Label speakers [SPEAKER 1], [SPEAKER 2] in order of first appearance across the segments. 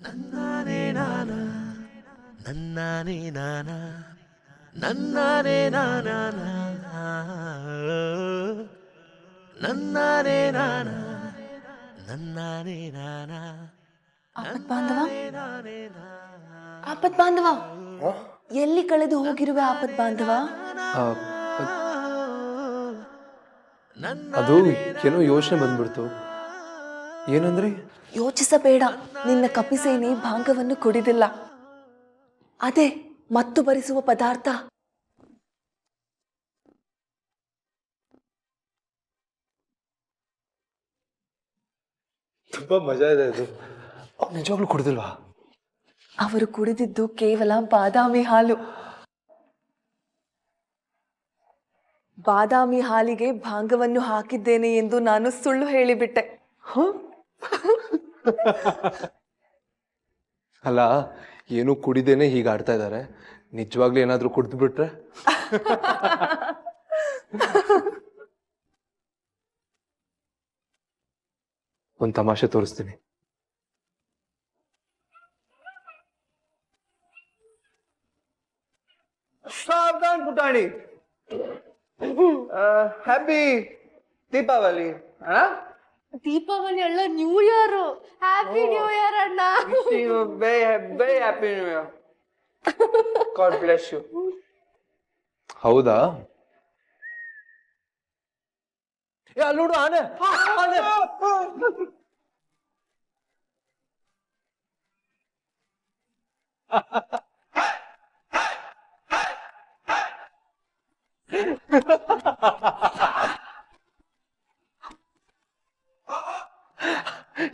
[SPEAKER 1] ನನ್ನಾನೇ ನಾನ ನನ್ನಾನೇ ನಾನ ನನ್ನಾನೇ ನಾನ ನನ್ನಾನೇ ನಾನ ನನ್ನಾನೇ ನಾನ
[SPEAKER 2] ಆಪತ್ ಬಾಂಧವ ಆಪತ್ ಬಾಂಧವ ಎಲ್ಲಿ ಕಳೆದು ಹೋಗಿರುವೆ ಆಪತ್ ಬಾಂಧವ?
[SPEAKER 3] ಅದು ಏನೋ ಯೋಚನೆ ಬಂದ್ಬಿಡ್ತು. ಏನಂದ್ರೆ
[SPEAKER 2] ಯೋಚಿಸಬೇಡ, ನಿನ್ನ ಕಪಿಸೇನೆ ಭಾಂಗವನ್ನು ಕುಡಿದಿಲ್ಲ. ಅದೇ ಮತ್ತು ಬರಿಸುವ ಪದಾರ್ಥ.
[SPEAKER 3] ತುಂಬಾ ಮಜಾ ಇದೆ ಅದು. ನಿಜವಾಗ್ಲೂ ಕುಡ್ದಿಲ್ವಾ?
[SPEAKER 2] ಅವರು ಕುಡಿದಿದ್ದು ಕೇವಲ ಬಾದಾಮಿ ಹಾಲು. ಬಾದಾಮಿ ಹಾಲಿಗೆ ಭಾಂಗವನ್ನು ಹಾಕಿದ್ದೇನೆ ಎಂದು ನಾನು ಸುಳ್ಳು ಹೇಳಿಬಿಟ್ಟೆ.
[SPEAKER 3] ಅಲ್ಲ, ಏನು ಕುಡಿದೇನೆ ಹೀಗೆ ಆಡ್ತಾ ಇದ್ದಾರೆ. ನಿಜವಾಗ್ಲೂ ಏನಾದ್ರೂ ಕುಡ್ದು ಬಿಟ್ರೆ? ಒಂದು ತಮಾಷೆ ತೋರಿಸ್ತೀನಿ.
[SPEAKER 4] ಸಾವಧಾನ್ ಪುಟಾಣಿ. ಹ್ಯಾಪಿ ದೀಪಾವಳಿ.
[SPEAKER 5] ದೀಪಾವಳಿ ಅಲ್ಲ, new year. Happy new year ಅಣ್ಣ.
[SPEAKER 4] Very happy new year. God bless you.
[SPEAKER 3] ಹೌದಾ?
[SPEAKER 4] ಅಲ್ಲಿ ನೋಡು, ಆನೆ.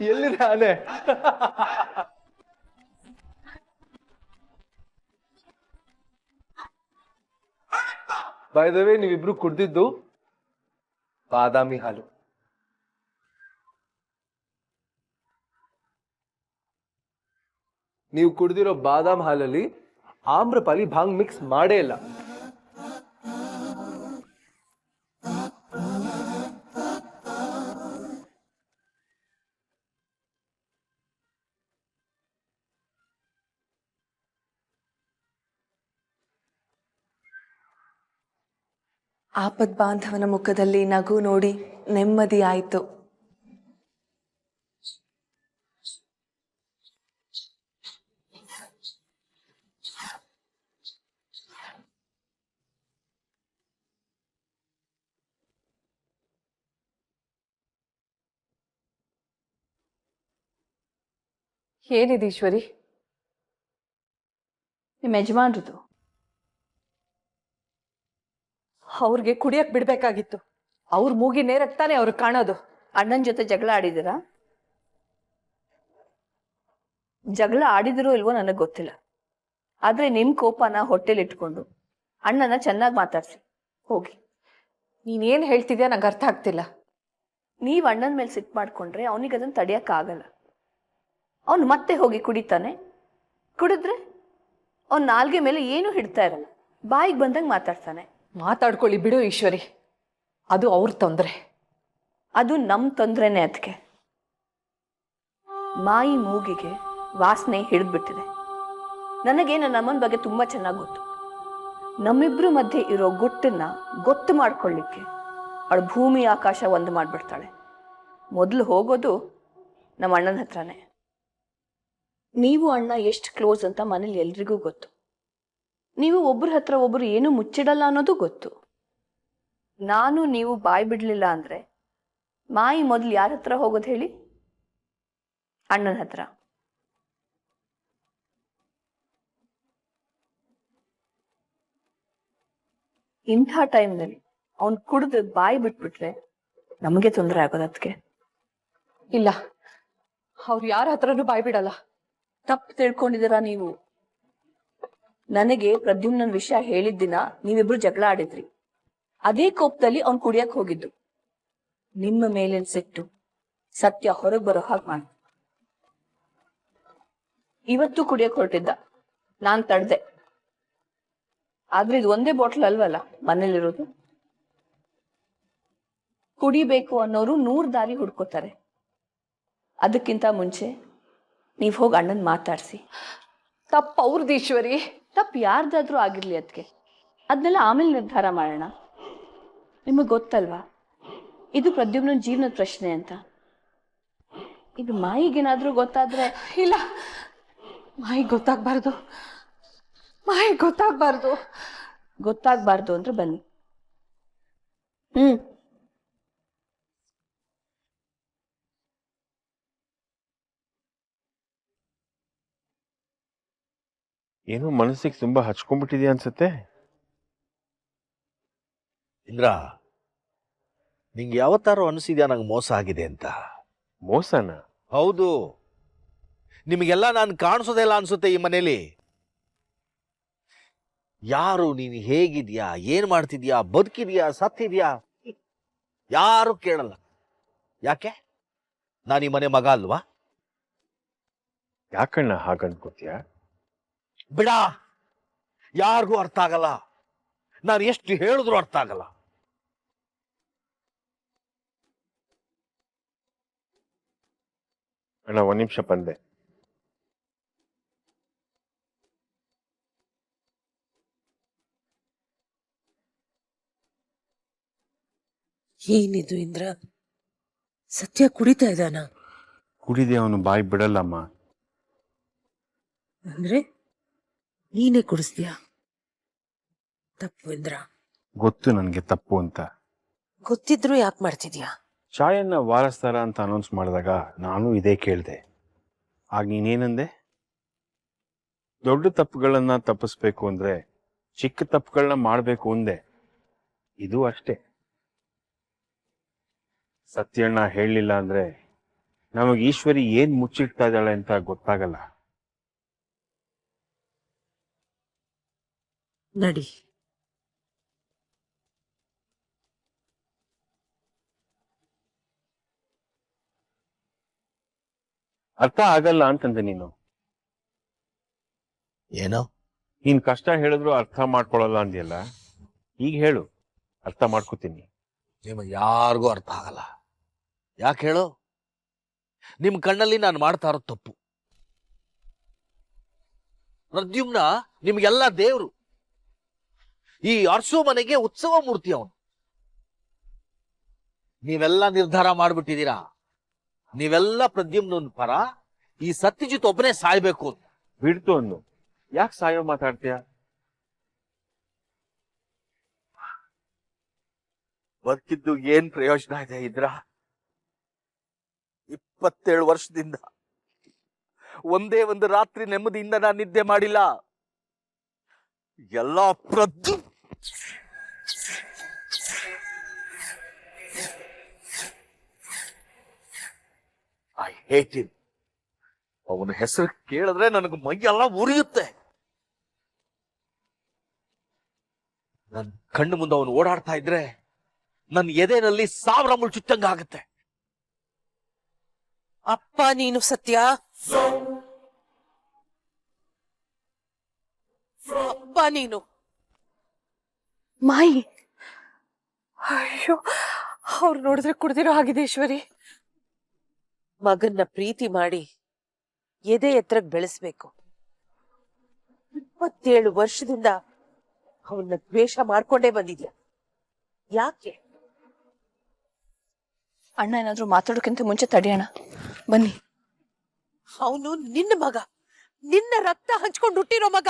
[SPEAKER 3] ಎಲ್ಲಿದೆ ಆನೆ? ಬೈ ದ ವೇ, ನೀವಿಬ್ರು ಕುಡ್ದಿದ್ದು ಬಾದಾಮಿ ಹಾಲು. ನೀವು ಕುಡ್ದಿರೋ ಬಾದಾಮ್ ಹಾಲಲ್ಲಿ ಆಮ್ರಪಾಲಿ ಭಾಂಗ್ ಮಿಕ್ಸ್ ಮಾಡೇ ಇಲ್ಲ.
[SPEAKER 2] ಆಪತ್ ಬಾಂಧವನ ಮುಖದಲ್ಲಿ ನಗು ನೋಡಿ ನೆಮ್ಮದಿ ಆಯಿತು.
[SPEAKER 5] ಏನಿದೆ ಈಶ್ವರಿ? ನಿಮ್ಮ ಯಜಮಾನ್ರದು. ಅವ್ರಿಗೆ ಕುಡಿಯಕ್ ಬಿಡ್ಬೇಕಾಗಿತ್ತು. ಅವ್ರ ಮೂಗಿ ನೇರಕ್ ತಾನೆ ಅವ್ರಿಗೆ ಕಾಣೋದು.
[SPEAKER 6] ಅಣ್ಣನ ಜೊತೆ ಜಗಳ ಆಡಿದಿರಾ? ಜಗಳ ಆಡಿದಿರೋ ಇಲ್ವೋ ನನಗೆ ಗೊತ್ತಿಲ್ಲ. ಆದ್ರೆ ನಿಮ್ ಕೋಪನ ಹೊಟ್ಟೆಲಿ ಇಟ್ಕೊಂಡು ಅಣ್ಣನ ಚೆನ್ನಾಗಿ ಮಾತಾಡ್ಸಿ ಹೋಗಿ.
[SPEAKER 5] ನೀನೇನ್ ಹೇಳ್ತಿದ್ಯಾ ನಂಗೆ ಅರ್ಥ ಆಗ್ತಿಲ್ಲ.
[SPEAKER 6] ನೀವ್ ಅಣ್ಣನ ಮೇಲೆ ಸಿಟ್ಟು ಮಾಡ್ಕೊಂಡ್ರೆ ಅವನಿಗೆ ಅದನ್ನ ತಡಿಯಕ್ ಆಗಲ್ಲ. ಅವನು ಮತ್ತೆ ಹೋಗಿ ಕುಡಿತಾನೆ. ಕುಡಿದ್ರೆ ಅವ್ನ ನಾಲ್ಗೆ ಮೇಲೆ ಏನು ಹಿಡ್ತಾ ಇರಲ್ಲ, ಬಾಯಿಗೆ ಬಂದಂಗೆ ಮಾತಾಡ್ತಾನೆ.
[SPEAKER 5] ಮಾತಾಡ್ಕೊಳ್ಳಿ ಬಿಡು ಈಶ್ವರಿ, ಅದು ಅವ್ರ ತೊಂದ್ರೆ.
[SPEAKER 6] ಅದು ನಮ್ ತೊಂದ್ರೆನೆ. ಅದಕ್ಕೆ ಮಾಯಿ ಮೂಗಿಗೆ ವಾಸನೆ ಹಿಡಿದ್ಬಿಟ್ಟಿದೆ. ನನಗೆ ನನ್ನ ಅಮ್ಮನ ಬಗ್ಗೆ ತುಂಬಾ ಚೆನ್ನಾಗಿ ಗೊತ್ತು. ನಮ್ಮಿಬ್ರು ಮಧ್ಯೆ ಇರೋ ಗುಟ್ಟನ್ನ ಗೊತ್ತು ಮಾಡ್ಕೊಳ್ಳಿಕ್ಕೆ ಅವಳು ಭೂಮಿ ಆಕಾಶ ಒಂದು ಮಾಡ್ಬಿಡ್ತಾಳೆ. ಮೊದಲು ಹೋಗೋದು ನಮ್ಮ ಅಣ್ಣನ ಹತ್ರನೇ. ನೀವು ಅಣ್ಣ ಎಷ್ಟು ಕ್ಲೋಸ್ ಅಂತ ಮನೇಲಿ ಎಲ್ರಿಗೂ ಗೊತ್ತು. ನೀವು ಒಬ್ಬರ ಹತ್ರ ಒಬ್ಬರು ಏನು ಮುಚ್ಚಿಡಲ್ಲ ಅನ್ನೋದು ಗೊತ್ತು. ನಾನು ನೀವು ಬಾಯ್ ಬಿಡ್ಲಿಲ್ಲ ಅಂದ್ರೆ ಮಾಯಿ ಮೊದಲು ಯಾರ ಹತ್ರ ಹೋಗೋದು ಹೇಳಿ? ಅಣ್ಣನ ಹತ್ರ. ಇಂಥ ಟೈಮ್ನಲ್ಲಿ ಅವ್ನು ಕುಡಿದು ಬಾಯಿ ಬಿಟ್ಬಿಟ್ರೆ ನಮಗೆ ತೊಂದರೆ ಆಗೋದು. ಅದಕ್ಕೆ
[SPEAKER 5] ಇಲ್ಲ, ಅವ್ರು ಯಾರ ಹತ್ರನೂ ಬಾಯ್ ಬಿಡಲ್ಲ.
[SPEAKER 6] ತಪ್ಪು ತಿಳ್ಕೊಂಡಿದ್ದೀರಾ ನೀವು. ನನಗೆ ಪ್ರದ್ಯುಮ್ನನ್ ವಿಷಯ ಹೇಳಿದ ದಿನ ನೀವಿಬ್ರು ಜಗಳ ಆಡಿದ್ರಿ. ಅದೇ ಕೋಪದಲ್ಲಿ ಅವ್ನು ಕುಡಿಯಕ್ ಹೋಗಿದ್ದು. ನಿಮ್ಮ ಮೇಲಿನ ಸಿಟ್ಟು ಸತ್ಯ ಹೊರಗೆ ಬರೋ ಹಾಗೆ ಮಾಡಿ ಇವತ್ತು ಕುಡಿಯಕ್ ಹೊರಟಿದ್ದ. ನಾನ್ ತಡ್ದೆ. ಆದ್ರೆ ಇದು ಒಂದೇ ಬಾಟ್ಲ್ ಅಲ್ವಲ್ಲ ಮನೇಲಿರೋದು. ಕುಡಿಬೇಕು ಅನ್ನೋರು 100 ದಾರಿ ಹುಡ್ಕೋತಾರೆ. ಅದಕ್ಕಿಂತ ಮುಂಚೆ ನೀವು ಹೋಗಿ ಅಣ್ಣನ ಮಾತಾಡಿಸಿ.
[SPEAKER 5] ತಪ್ಪು ಅವ್ರದ್ದು ಈಶ್ವರಿ.
[SPEAKER 6] ತಪ್ಪು ಯಾರ್ದಾದ್ರೂ ಆಗಿರ್ಲಿ ಅದಕ್ಕೆ, ಅದನ್ನೆಲ್ಲ ಆಮೇಲೆ ನಿರ್ಧಾರ ಮಾಡೋಣ. ನಿಮಗೆ ಗೊತ್ತಲ್ವಾ ಇದು ಪ್ರದ್ಯುಮ್ನ ಜೀವನದ ಪ್ರಶ್ನೆ ಅಂತ. ಇದು ಮಾಯಿಗೇನಾದ್ರೂ ಗೊತ್ತಾದ್ರೆ?
[SPEAKER 5] ಇಲ್ಲ, ಮಾಯಿಗೆ ಗೊತ್ತಾಗ್ಬಾರ್ದು, ಮಾಯಿಗೆ ಗೊತ್ತಾಗ್ಬಾರ್ದು.
[SPEAKER 6] ಗೊತ್ತಾಗ್ಬಾರ್ದು ಅಂದ್ರೆ ಬನ್ನಿ.
[SPEAKER 7] ಏನೋ ಮನಸ್ಸಿಗೆ ತುಂಬಾ ಹಚ್ಕೊಂಡ್ಬಿಟ್ಟಿದ್ಯಾ ಅನ್ಸುತ್ತೆ.
[SPEAKER 1] ಇಂದ್ರ, ನಿಂಗೆ ಯಾವತ್ತಾರು ಅನಿಸಿದ್ಯಾ ನಂಗೆ ಮೋಸ ಆಗಿದೆ ಅಂತ?
[SPEAKER 7] ಮೋಸನ?
[SPEAKER 1] ಹೌದು. ನಿಮಗೆಲ್ಲ ನಾನು ಕಾಣಿಸೋದೇ ಇಲ್ಲ ಅನ್ಸುತ್ತೆ ಈ ಮನೇಲಿ. ಯಾರು ನೀನು ಹೇಗಿದ್ಯಾ, ಏನ್ ಮಾಡ್ತಿದ್ಯಾ, ಬದುಕಿದ್ಯಾ, ಸತ್ತಿದ್ಯಾ ಯಾರು ಕೇಳಲ್ಲ. ಯಾಕೆ? ನಾನು ಈ ಮನೆ ಮಗ ಅಲ್ವಾ?
[SPEAKER 7] ಯಾಕಣ್ಣ ಹಾಗನ್ಕೋತೀಯ?
[SPEAKER 1] ಬಿಡ, ಯಾರಿಗೂ ಅರ್ಥ ಆಗಲ್ಲ. ನಾನು ಎಷ್ಟು ಹೇಳಿದ್ರು ಅರ್ಥ ಆಗಲ್ಲ.
[SPEAKER 7] ಅಣ್ಣ, ಒಂದ್ ನಿಮಿಷ ಬಂದೆ.
[SPEAKER 8] ಏನಿದು ಇಂದ್ರ? ಸತ್ಯ ಕುಡಿತಾ ಇದ್ದಾನ?
[SPEAKER 7] ಕುಡಿದೆ ಅವನು ಬಾಯಿ ಬಿಡಲ್ಲಮ್ಮ.
[SPEAKER 8] ಅಂದ್ರೆ ನೀನೇ ಕುಡಿಸ್ತೀಯ? ತಪ್ಪು ಇಂದ್ರ.
[SPEAKER 7] ಗೊತ್ತು ನನ್ಗೆ ತಪ್ಪು ಅಂತ.
[SPEAKER 8] ಗೊತ್ತಿದ್ರು ಯಾಕೆ ಮಾಡ್ತಿದ್ಯಾ?
[SPEAKER 7] ಚಾಯನ್ನ ವಾರಸ್ತಾರ ಅಂತ ಅನೌನ್ಸ್ ಮಾಡಿದಾಗ ನಾನು ಇದೇ ಕೇಳ್ದೆ. ಆಗ ನೀನೇನಂದೆ? ದೊಡ್ಡ ತಪ್ಪುಗಳನ್ನ ತಪ್ಪಿಸ್ಬೇಕು ಅಂದ್ರೆ ಚಿಕ್ಕ ತಪ್ಪುಗಳನ್ನ ಮಾಡ್ಬೇಕು ಅಂದೆ. ಇದು ಅಷ್ಟೇ. ಸತ್ಯಣ್ಣ ಹೇಳಲಿಲ್ಲ ಅಂದ್ರೆ ನಮಗ್ ಈಶ್ವರಿ ಏನ್ ಮುಚ್ಚಿಡ್ತಾ ಇದ್ದಾಳೆ ಅಂತ ಗೊತ್ತಾಗಲ್ಲ.
[SPEAKER 8] ನಡಿ.
[SPEAKER 7] ಅರ್ಥ ಆಗಲ್ಲ ಅಂತಂದೆ ನೀನು.
[SPEAKER 1] ಏನೋ
[SPEAKER 7] ನೀನ್ ಕಷ್ಟ ಹೇಳಿದ್ರು ಅರ್ಥ ಮಾಡ್ಕೊಳಲ್ಲ ಅಂದ್ಯಲ್ಲ, ಈಗ ಹೇಳು, ಅರ್ಥ ಮಾಡ್ಕೋತೀನಿ.
[SPEAKER 1] ನಿಮಗೆ ಯಾರಿಗೂ ಅರ್ಥ ಆಗಲ್ಲ. ಯಾಕೆ ಹೇಳು? ನಿಮ್ ಕಣ್ಣಲ್ಲಿ ನಾನು ಮಾಡ್ತಾ ಇರೋದು ತಪ್ಪು. ಪ್ರದ್ಯುಮ್ನ ನಿಮ್ಗೆಲ್ಲ ದೇವ್ರು. ಈ ಅರಸು ಮನೆಗೆ ಉತ್ಸವ ಮೂರ್ತಿ ಅವನು. ನೀವೆಲ್ಲ ನಿರ್ಧಾರ ಮಾಡ್ಬಿಟ್ಟಿದ್ದೀರಾ. ನೀವೆಲ್ಲ ಪ್ರದ್ಯುಮ್ನ ಪರ, ಈ ಸತ್ಯಜಿತ್ ಒಬ್ಬನೇ ಸಾಯ್ಬೇಕು ಅಂತ.
[SPEAKER 7] ಬಿಡ್ತು ಅನ್ನು. ಯಾಕೆ ಸಾಯೋ ಮಾತಾಡ್ತೀಯ?
[SPEAKER 1] ಬದುಕಿದ್ದು ಏನ್ ಪ್ರಯೋಜನ ಇದೆ ಇದ್ರ? 27 ವರ್ಷದಿಂದ ಒಂದೇ ಒಂದು ರಾತ್ರಿ ನೆಮ್ಮದಿಯಿಂದ ನಾನು ನಿದ್ದೆ ಮಾಡಿಲ್ಲ. ಎಲ್ಲ ಪ್ರದ್ಯುಮ್. I hate him. ಅವನ ಹೆಸರು ಕೇಳಿದ್ರೆ ನನಗೆ ಮೈಯೆಲ್ಲ ಉರಿಯುತ್ತೆ. ನನ್ನ ಕಣ್ಣು ಮುಂದೆ ಅವನು ಓಡಾಡ್ತಾ ಇದ್ರೆ ನನ್ನ ಎದೆನಲ್ಲಿ 1000 ಮುಳ್ಳು ಚುಚ್ಚಂಗ ಆಗುತ್ತೆ.
[SPEAKER 8] ಅಪ್ಪ ನೀನು ಸತ್ಯ. ಅಪ್ಪ ನೀನು.
[SPEAKER 5] ಮಾಯಿ, ಅಯ್ಯೋ, ಅವ್ರು ನೋಡಿದ್ರೆ ಕುಡ್ದಿರೋ ಹಾಗಿದೆ ಈಶ್ವರಿ.
[SPEAKER 8] ಮಗನ್ನ ಪ್ರೀತಿ ಮಾಡಿ ಎದೆ ಎತ್ತರಕ್ಕೆ ಬೆಳೆಸ್ಬೇಕು. 27 ವರ್ಷದಿಂದ ಅವನ್ನ ದ್ವೇಷ ಮಾಡ್ಕೊಂಡೇ ಬಂದಿದ್ಯಾ. ಯಾಕೆ?
[SPEAKER 6] ಅಣ್ಣ ಏನಾದ್ರೂ ಮಾತಾಡೋಕ್ಕಿಂತ ಮುಂಚೆ ತಡಿಯೋಣ, ಬನ್ನಿ.
[SPEAKER 8] ಅವನು ನಿನ್ನ ಮಗ, ನಿನ್ನ ರಕ್ತ ಹಂಚ್ಕೊಂಡು ಹುಟ್ಟಿರೋ ಮಗ.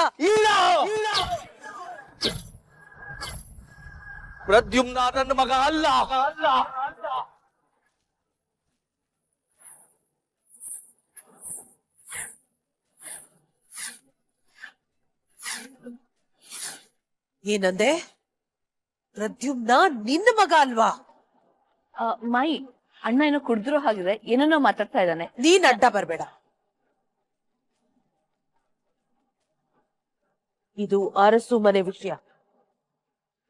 [SPEAKER 1] ಪ್ರದ್ಯುಮ್ನ ನನ್ನ ಮಗ ಅಲ್ಲ.
[SPEAKER 8] ಏನಂದೆ? ಪ್ರದ್ಯುಮ್ನ ನಿನ್ನ ಮಗ ಅಲ್ವಾ?
[SPEAKER 6] ಮಾಯಿ, ಅಣ್ಣ ಏನೋ ಕುಡ್ದಿರೋ ಹಾಗಿದೆ, ಏನನ್ನೋ ಮಾತಾಡ್ತಾ ಇದ್ದಾನೆ.
[SPEAKER 8] ನೀನ್ ಅಡ್ಡ ಬರ್ಬೇಡ. ಇದು ಅರಸು ಮನೆ ವಿಷಯ.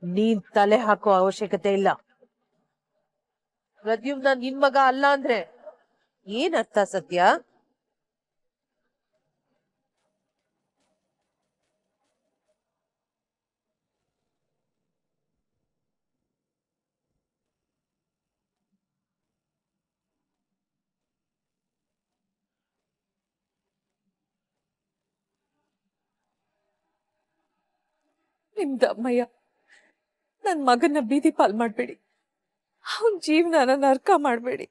[SPEAKER 8] ನೀನ್ ತಲೆ ಹಾಕೋ ಅವಶ್ಯಕತೆ ಇಲ್ಲ. ಪ್ರದ್ಯುಮ್ನ ನಿನ್ ಮಗ ಅಲ್ಲ ಅಂದ್ರೆ ಏನ್ ಅರ್ಥ ಸತ್ಯ?
[SPEAKER 5] ನಿಮ್ದಮ್ಮಯ್ಯ ನನ್ ಮಗನ್ನ ಬೀದಿ ಪಾಲ್ ಮಾಡ್ಬೇಡಿ, ಅವನ್ ಜೀವನನ ನರ್ಕ ಮಾಡ್ಬೇಡಿ.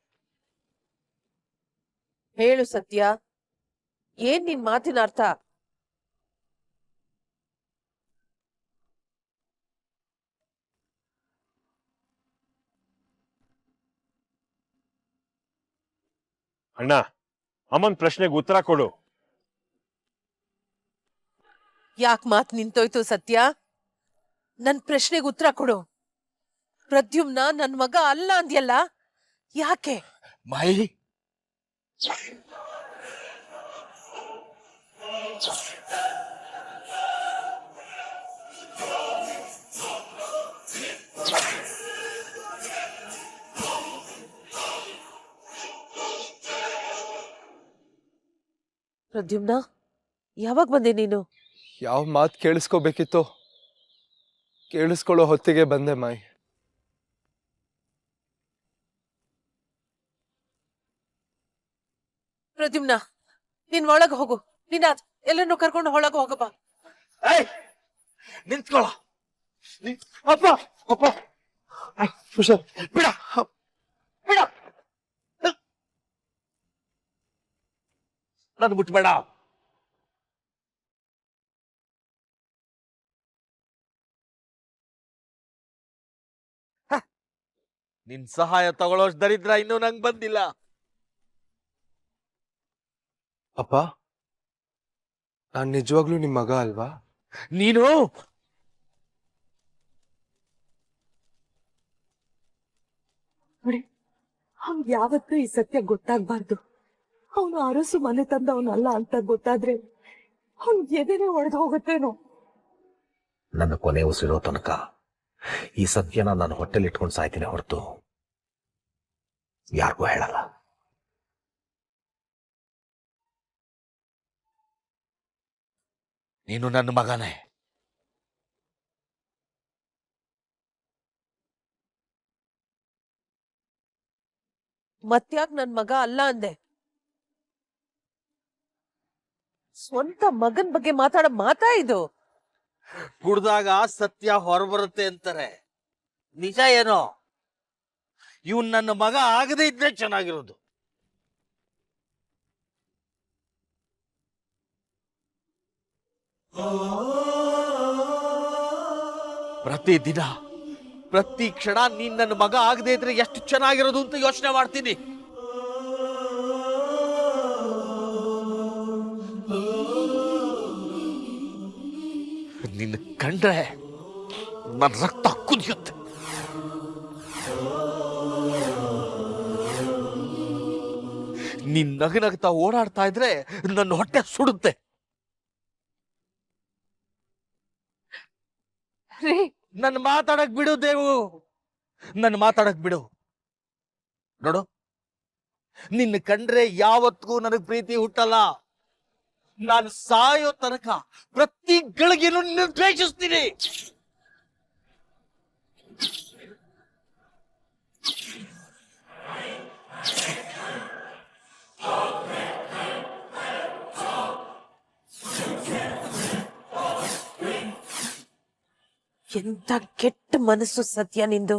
[SPEAKER 8] ಹೇಳು ಸತ್ಯ, ಏನ್ ನಿನ್ ಮಾತಿನ ಅರ್ಥ?
[SPEAKER 7] ಅಣ್ಣ, ಅಮ್ಮನ್ ಪ್ರಶ್ನೆಗೆ ಉತ್ತರ ಕೊಡು.
[SPEAKER 8] ಯಾಕ್ ಮಾತ್ ನಿಂತೋಯ್ತು ಸತ್ಯ? ನನ್ ಪ್ರಶ್ನೆಗೆ ಉತ್ತರ ಕೊಡು. ಪ್ರದ್ಯುಮ್ನ ನನ್ ಮಗ ಅಲ್ಲ ಅಂದ್ಯಲ್ಲ, ಯಾಕೆ?
[SPEAKER 1] ಮೈ
[SPEAKER 8] ಪ್ರದ್ಯುಮ್ನ, ಯಾವಾಗ ಬಂದೆ ನೀನು?
[SPEAKER 3] ಯಾವ ಮಾತು ಕೇಳಿಸ್ಕೋಬೇಕಿತ್ತು ಕೇಳಿಸ್ಕೊಳ್ಳೋ ಹೊತ್ತಿಗೆ ಬಂದೆ ಮಾಯಿ.
[SPEAKER 8] ಪ್ರದ್ಯುಮ್ನ, ನೀನ್ ಒಳಗ್ ಹೋಗು. ನೀನ್ ಎಲ್ಲರನ್ನು ಕರ್ಕೊಂಡು ಒಳಗ್ ಹೋಗಪ್ಪ.
[SPEAKER 1] ನಿಂತ್ಕೊಳ್ಳ. ಅಪ್ಪ ಅಪ್ಪ
[SPEAKER 3] ಹುಷಾರ್.
[SPEAKER 1] ಬಿಡ ಬಿಡ, ನನ್ ಬಿಟ್ಬೇಡ. ನಿನ್ ಸಹಾಯ ತಗೊಳ್ಳೋಷ್ಟು ದರಿದ್ರ ಇನ್ನೂ ನಂಗೆ ಬಂದಿಲ್ಲ.
[SPEAKER 3] ಅಪ್ಪ, ನಾನ್ ನಿಜವಾಗ್ಲೂ ನಿಮ್ ಮಗ ಅಲ್ವಾ?
[SPEAKER 1] ನೀನು
[SPEAKER 5] ನೋಡಿ, ಅವ್ನ್ ಯಾವತ್ತೂ ಈ ಸತ್ಯ ಗೊತ್ತಾಗ್ಬಾರ್ದು. ಅವನು ಅರಸು ಮನೆ ತಂದವನಲ್ಲ ಅಂತ ಗೊತ್ತಾದ್ರೆ ಅವ್ನ್ ಎದೆನೆ ಒಡೆದು ಹೋಗುತ್ತೇನೋ.
[SPEAKER 1] ನನ್ನ ಕೊನೆ ಉಸಿರೋ ತನಕ ಈ ಸತ್ಯನ ನಾನು ಹೊಟ್ಟೆಲಿ ಇಟ್ಕೊಂಡು ಸಾಯ್ತೀನಿ ಹೊರತು ಯಾರಿಗೂ ಹೇಳಲ್ಲ. ನೀನು ನನ್ನ ಮಗನೇ.
[SPEAKER 8] ಮತ್ಯಾಕ್ ನನ್ ಮಗ ಅಲ್ಲ ಅಂದೆ? ಸ್ವಂತ ಮಗನ್ ಬಗ್ಗೆ ಮಾತಾಡೋ ಮಾತಾ ಇದು?
[SPEAKER 1] ಕುಡ್ದಾಗ ಸತ್ಯ ಹೊರಬರುತ್ತೆ ಅಂತಾರೆ, ನಿಜ ಏನೋ ಇವನ್ ನನ್ನ ಮಗ ಆಗದೇ ಇದ್ರೆ ಚೆನ್ನಾಗಿರೋದು. ಪ್ರತಿದಿನ ಪ್ರತಿ ಕ್ಷಣ ನೀನ್ ನನ್ನ ಮಗ ಆಗದೆ ಇದ್ರೆ ಎಷ್ಟು ಚೆನ್ನಾಗಿರೋದು ಅಂತ ಯೋಚನೆ ಮಾಡ್ತೀನಿ. ನಿನ್ನ ಕಂಡ್ರೆ ನನ್ನ ರಕ್ತ ಕುದಿಯುತ್ತೆ. ನೀನ್ ನಗನಗ್ತಾ ಓಡಾಡ್ತಾ ಇದ್ರೆ ನನ್ನ ಹೊಟ್ಟೆ ಸುಡುತ್ತೆ. ನನ್ನ ಮಾತಾಡಕ್ ಬಿಡು ದೇವು, ನನ್ನ ಮಾತಾಡಕ್ ಬಿಡು. ನೋಡು, ನಿನ್ನ ಕಂಡ್ರೆ ಯಾವತ್ತಿಗೂ ನನಗ್ ಪ್ರೀತಿ ಹುಟ್ಟಲ್ಲ. ನಾನು ಸಾಯೋ ತನಕ ಪ್ರತಿ ಗಳಿಗೆನೂ ನಿನ್ನ ದ್ವೇಷಿಸ್ತೀನಿ.
[SPEAKER 8] ಎಂತ ಕೆಟ್ಟ ಮನಸ್ಸು ಸತ್ಯ ನಿಂದು.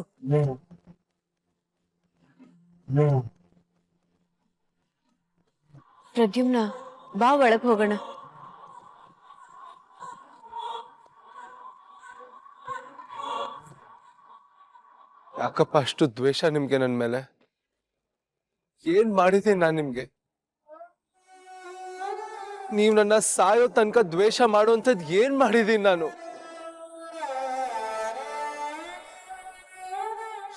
[SPEAKER 6] ಪ್ರದ್ಯುಮ್ನ, ಬಾ ಒಳಗ್ ಹೋಗೋಣ.
[SPEAKER 3] ಯಾಕಪ್ಪ ಅಷ್ಟು ದ್ವೇಷ ನಿಮ್ಗೆ ನನ್ ಮೇಲೆ? ಏನ್ ಮಾಡಿದ್ದೀನಿ ನಾನ್ ನಿಮ್ಗೆ? ನೀವ್ ನನ್ನ ಸಾಯೋ ತನಕ ದ್ವೇಷ ಮಾಡುವಂಥದ್ ಏನ್ ಮಾಡಿದೀನಿ ನಾನು?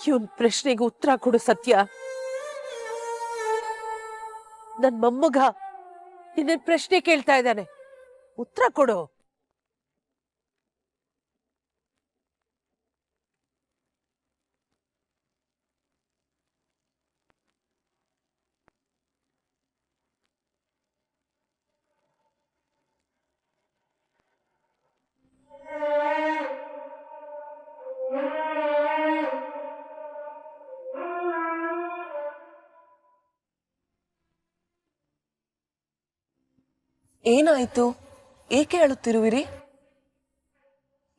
[SPEAKER 8] ಇವನ್ ಪ್ರಶ್ನೆಗೆ ಉತ್ತರ ಕೊಡು ಸತ್ಯ. ನನ್ ಮೊಮ್ಮಗ ನಿನ್ನ ಪ್ರಶ್ನೆ ಕೇಳ್ತಾ ಇದ್ದಾನೆ, ಉತ್ತರ ಕೊಡು.
[SPEAKER 2] ಏನಾಯ್ತು? ಏಕೆ ಅಳುತ್ತಿರುವಿರಿ?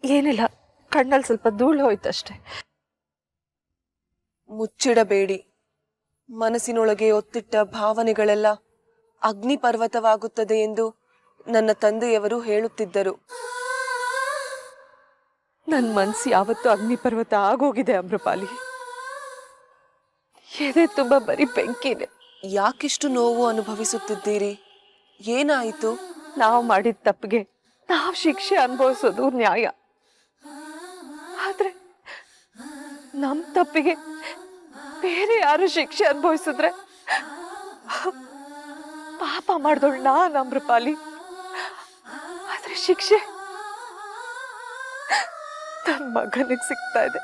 [SPEAKER 5] ಏನಿಲ್ಲ, ಕಣ್ಣಲ್ಲಿ ಸ್ವಲ್ಪ ಧೂಳು ಹೋಯ್ತಷ್ಟೆ.
[SPEAKER 2] ಮುಚ್ಚಿಡಬೇಡಿ. ಮನಸ್ಸಿನೊಳಗೆ ಒತ್ತಿಟ್ಟ ಭಾವನೆಗಳೆಲ್ಲ ಅಗ್ನಿ ಪರ್ವತವಾಗುತ್ತದೆ ಎಂದು ನನ್ನ ತಂದೆಯವರು ಹೇಳುತ್ತಿದ್ದರು.
[SPEAKER 5] ನನ್ನ ಮನ್ಸು ಯಾವತ್ತೂ ಅಗ್ನಿ ಪರ್ವತ ಆಗೋಗಿದೆ ಅಮ್ರಪಾಲಿ. ಎದೆ ತುಂಬ ಬರೀ ಬೆಂಕಿದೆ.
[SPEAKER 2] ಯಾಕಿಷ್ಟು ನೋವು ಅನುಭವಿಸುತ್ತಿದ್ದೀರಿ? ಏನಾಯಿತು?
[SPEAKER 5] ನಾವು ಮಾಡಿದ ತಪ್ಪಿಗೆ ನಾವು ಶಿಕ್ಷೆ ಅನುಭವಿಸೋದು ನ್ಯಾಯ. ಆದ್ರೆ ನಮ್ಮ ತಪ್ಪಿಗೆ ಬೇರೆ ಯಾರು ಶಿಕ್ಷೆ ಅನುಭವಿಸಿದ್ರೆ ಪಾಪ ಮಾಡ್ದೋಳು ನಾನು ಅಮ್ರಪಾಲಿ. ಆದ್ರೆ ಶಿಕ್ಷೆ ನನ್ನ ಮಗನಿಗೆ ಸಿಗ್ತಾ ಇದೆ.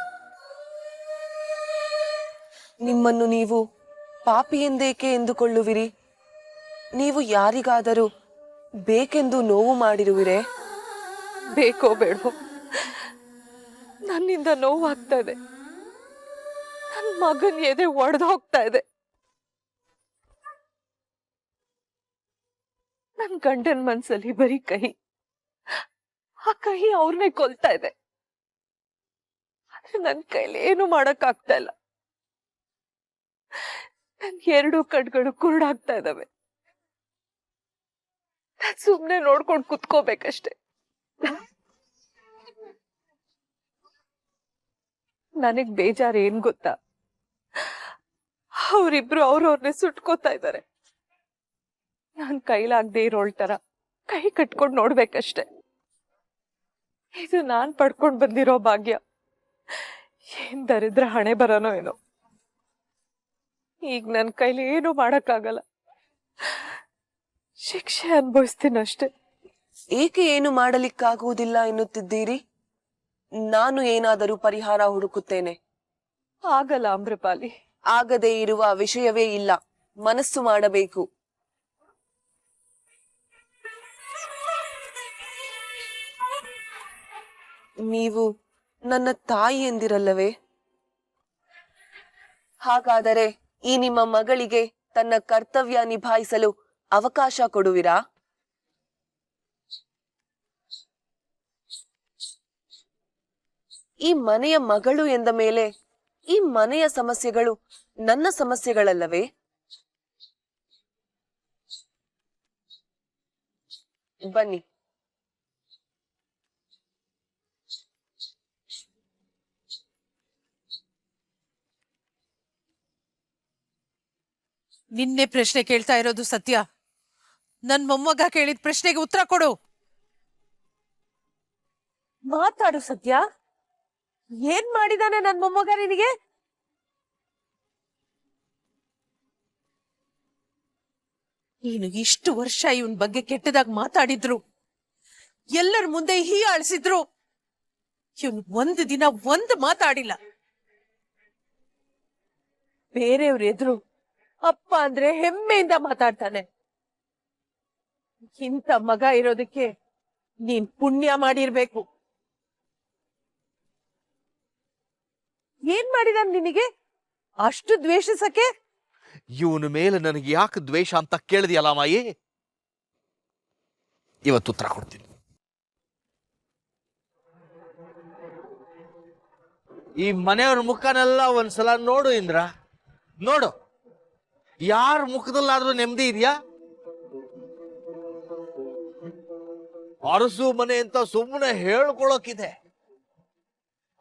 [SPEAKER 2] ನಿಮ್ಮನ್ನು ನೀವು ಪಾಪಿ ಎಂದೇಕೆ ಎಂದುಕೊಳ್ಳುವಿರಿ? ನೀವು ಯಾರಿಗಾದರೂ ಬೇಕೆಂದು ನೋವು ಮಾಡಿರುವಿರೇ?
[SPEAKER 5] ಬೇಕೋ ಬೇಡವೋ ನನ್ನಿಂದ ನೋವಾಗ್ತಾ ಇದೆ. ನನ್ನ ಮಗನ್ ಎದೆ ಒಡೆದು ಹೋಗ್ತಾ ಇದೆ. ನನ್ ಗಂಡನ ಮನ್ಸಲ್ಲಿ ಬರೀ ಕಹಿ. ಆ ಕಹಿ ಅವ್ರನ್ನೇ ಕೊಲ್ತಾ ಇದೆ. ಆದ್ರೆ ನನ್ ಕೈಲಿ ಏನು ಮಾಡಕ್ ಆಗ್ತಾ ಇಲ್ಲ. ನನ್ ಎರಡು ಕಣ್ಗಳು ಕುರುಡಾಗ್ತಾ ಇದಾವೆ. ನಾನ್ ಸುಮ್ನೆ ನೋಡ್ಕೊಂಡು ಕುತ್ಕೋಬೇಕಷ್ಟೆ. ನನಗ್ ಬೇಜಾರು ಏನ್ ಗೊತ್ತಾ? ಅವರಿಬ್ರು ಅವ್ರವ್ರನ್ನೇ ಸುಟ್ಕೋತಾ ಇದ್ದಾರೆ. ನಾನ್ ಕೈಲಾಗ್ದೆ ಇರೋಳ್ ತರ ಕೈ ಕಟ್ಕೊಂಡ್ ನೋಡ್ಬೇಕಷ್ಟೆ. ಇದು ನಾನ್ ಪಡ್ಕೊಂಡ್ ಬಂದಿರೋ ಭಾಗ್ಯ. ಏನ್ ದರಿದ್ರ ಹಣೆ ಬರೋನೋ ಏನೋ. ಈಗ ನನ್ ಕೈಲಿ ಏನು ಮಾಡಕ್ಕಾಗಲ್ಲ. ಶಿಕ್ಷೆ ಅನುಭವಿಸ್ತೀನಷ್ಟೆ.
[SPEAKER 2] ಏಕೆ ಏನು ಮಾಡಲಿಕ್ಕಾಗುವುದಿಲ್ಲ ಎನ್ನುತ್ತಿದ್ದೀರಿ? ನಾನು ಏನಾದರೂ ಪರಿಹಾರ ಹುಡುಕುತ್ತೇನೆ.
[SPEAKER 5] ಆಗಲ್ಲ ಅಮ್ರಪಾಲಿ.
[SPEAKER 2] ಆಗದೇ ಇರುವ ವಿಷಯವೇ ಇಲ್ಲ. ಮನಸ್ಸು ಮಾಡಬೇಕು. ನೀವು ನನ್ನ ತಾಯಿ ಎಂದಿರಲ್ಲವೇ? ಹಾಗಾದರೆ ಈ ನಿಮ್ಮ ಮಗಳಿಗೆ ತನ್ನ ಕರ್ತವ್ಯ ನಿಭಾಯಿಸಲು ಅವಕಾಶ ಕೊಡುವಿರಾ? ಈ ಮನೆಯ ಮಗಳು ಎಂದ ಮೇಲೆ ಈ ಮನೆಯ ಸಮಸ್ಯೆಗಳು ನನ್ನ ಸಮಸ್ಯೆಗಳಲ್ಲವೇ? ಬನ್ನಿ.
[SPEAKER 8] ನಿನ್ನೆ ಪ್ರಶ್ನೆ ಕೇಳ್ತಾ ಇರೋದು ಸತ್ಯ. ನನ್ ಮೊಮ್ಮಗ ಕೇಳಿದ ಪ್ರಶ್ನೆಗೆ ಉತ್ತರ ಕೊಡು.
[SPEAKER 5] ಮಾತಾಡು ಸತ್ಯ. ಏನ್ ಮಾಡಿದಾನೆ ನನ್ ಮೊಮ್ಮಗ ನಿನಗೆ?
[SPEAKER 8] ನೀನು ಇಷ್ಟು ವರ್ಷ ಇವನ್ ಬಗ್ಗೆ ಕೆಟ್ಟದಾಗ ಮಾತಾಡಿದ್ರು, ಎಲ್ಲರ ಮುಂದೆ ಹೀಯಾಳಿಸಿದ್ರು, ಇವನ್ ಒಂದು ದಿನ ಒಂದು ಮಾತಾಡಿಲ್ಲ.
[SPEAKER 5] ಬೇರೆಯವ್ರ ಎದುರು ಅಪ್ಪ ಅಂದ್ರೆ ಹೆಮ್ಮೆಯಿಂದ ಮಾತಾಡ್ತಾನೆ. ಇಂಥ ಮಗ ಇರೋದಕ್ಕೆ ನೀನ್ ಪುಣ್ಯ ಮಾಡಿರ್ಬೇಕು. ಏನ್ ಮಾಡಿದ ನಿನಗೆ ಅಷ್ಟು ದ್ವೇಷಿಸಕ್ಕೆ?
[SPEAKER 1] ಇವನ ಮೇಲೆ ನನಗೆ ಯಾಕೆ ದ್ವೇಷ ಅಂತ ಕೇಳಿದೆಯಲ್ಲ ಮಾಯಿ, ಇವತ್ತು ಉತ್ತರ ಕೊಡ್ತೀನಿ. ಈ ಮನೆಯವ್ರ ಮುಖನೆಲ್ಲ ಒಂದ್ಸಲ ನೋಡು ಇಂದ್ರ, ನೋಡು. ಯಾರ ಮುಖದಲ್ಲಾದ್ರೂ ನೆಮ್ಮದಿ ಇದೆಯಾ? ಅರಸು ಮನೆ ಅಂತ ಸುಮ್ಮನೆ ಹೇಳ್ಕೊಳಕಿದೆ.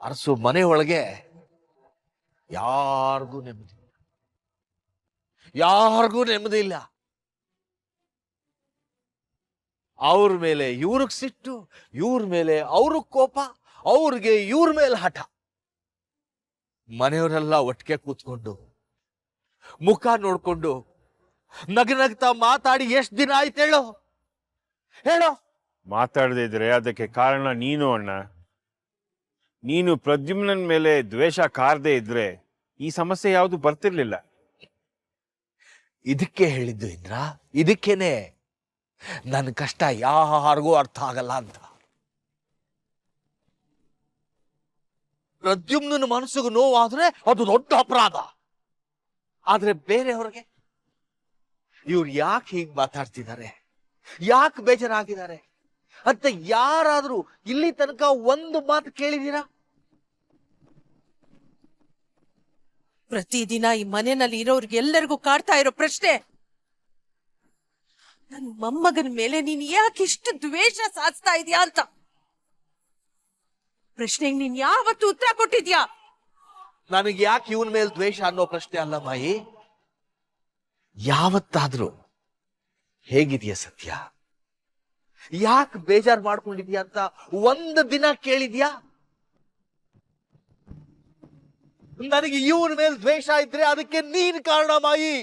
[SPEAKER 1] ಅರಸು ಮನೆ ಒಳಗೆ ಯಾರಿಗೂ ನೆಮ್ಮದಿ ಇಲ್ಲ, ಯಾರಿಗೂ ನೆಮ್ಮದಿ ಇಲ್ಲ. ಅವ್ರ ಮೇಲೆ ಇವ್ರಿಗೆ ಸಿಟ್ಟು, ಇವ್ರ ಮೇಲೆ ಅವ್ರಿಗೆ ಕೋಪ, ಅವ್ರಿಗೆ ಇವ್ರ ಮೇಲೆ ಹಠ. ಮನೆಯವರೆಲ್ಲ ಒಟ್ಟಿಗೆ ಕೂತ್ಕೊಂಡು ಮುಖ ನೋಡ್ಕೊಂಡು ನಗನಗ್ತಾ ಮಾತಾಡಿ ಎಷ್ಟು ದಿನ ಆಯ್ತು ಹೇಳೋ ಹೇಳೋ?
[SPEAKER 7] ಮಾತಾಡದೇ ಇದ್ರೆ ಅದಕ್ಕೆ ಕಾರಣ ನೀನು ಅಣ್ಣ. ನೀನು ಪ್ರದ್ಯುಮ್ನನ್ ಮೇಲೆ ದ್ವೇಷ ಕಾರದೇ ಇದ್ರೆ ಈ ಸಮಸ್ಯೆ ಯಾವುದು ಬರ್ತಿರ್ಲಿಲ್ಲ.
[SPEAKER 1] ಇದಕ್ಕೆ ಹೇಳಿದ್ದು ಇಂದ್ರ, ಇದಕ್ಕೇನೆ ನನ್ನ ಕಷ್ಟ ಯಾರಿಗೂ ಅರ್ಥ ಆಗಲ್ಲ ಅಂತ. ಪ್ರದ್ಯುಮ್ನ ಮನಸ್ಸಿಗೆ ನೋವಾದ್ರೆ ಅದು ದೊಡ್ಡ ಅಪರಾಧ. ಆದ್ರೆ ಬೇರೆಯವ್ರಿಗೆ ಇವ್ರು ಯಾಕೆ ಹೀಗೆ ಮಾತಾಡ್ತಿದ್ದಾರೆ, ಯಾಕೆ ಬೇಜಾರಾಗಿದ್ದಾರೆ, ಅಂತ ಯಾರಾದ್ರೂ ಇಲ್ಲಿ ತನಕ ಒಂದು ಮಾತು ಕೇಳಿದೀರಾ?
[SPEAKER 8] ಪ್ರತಿದಿನ ಈ ಮನೆಯಲ್ಲಿ ಇರೋರ್ಗೆಲ್ಲರಿಗೂ ಕಾಡ್ತಾ ಇರೋ ಪ್ರಶ್ನೆ, ನನ್ ಮೊಮ್ಮಗನ ಮೇಲೆ ನೀನ್ ಯಾಕೆ ಇಷ್ಟು ದ್ವೇಷ ಸಾಧಿಸ್ತಾ ಇದೀಯಾ ಅಂತ. ಪ್ರಶ್ನೆಗೆ ನೀನ್ ಯಾವತ್ತು ಉತ್ತರ ಕೊಟ್ಟಿದ್ಯಾ?
[SPEAKER 1] ನನಗೆ ಯಾಕೆ ಇವನ್ ಮೇಲೆ ದ್ವೇಷ ಅನ್ನೋ ಪ್ರಶ್ನೆ ಅಲ್ಲ ಮಾಯಿ. ಯಾವತ್ತಾದ್ರೂ ಹೇಗಿದೆಯಾ ಸತ್ಯ, ಯಾಕೆ ಬೇಜಾರ್ ಮಾಡ್ಕೊಂಡಿದ್ಯಾ ಅಂತ ಒಂದು ದಿನ ಕೇಳಿದ್ಯಾ? ನನಗೆ ಇವನ ಮೇಲೆ ದ್ವೇಷ ಇದ್ರೆ ಅದಕ್ಕೆ ನೀನ್ ಕಾರಣ ಮಾಯಿ.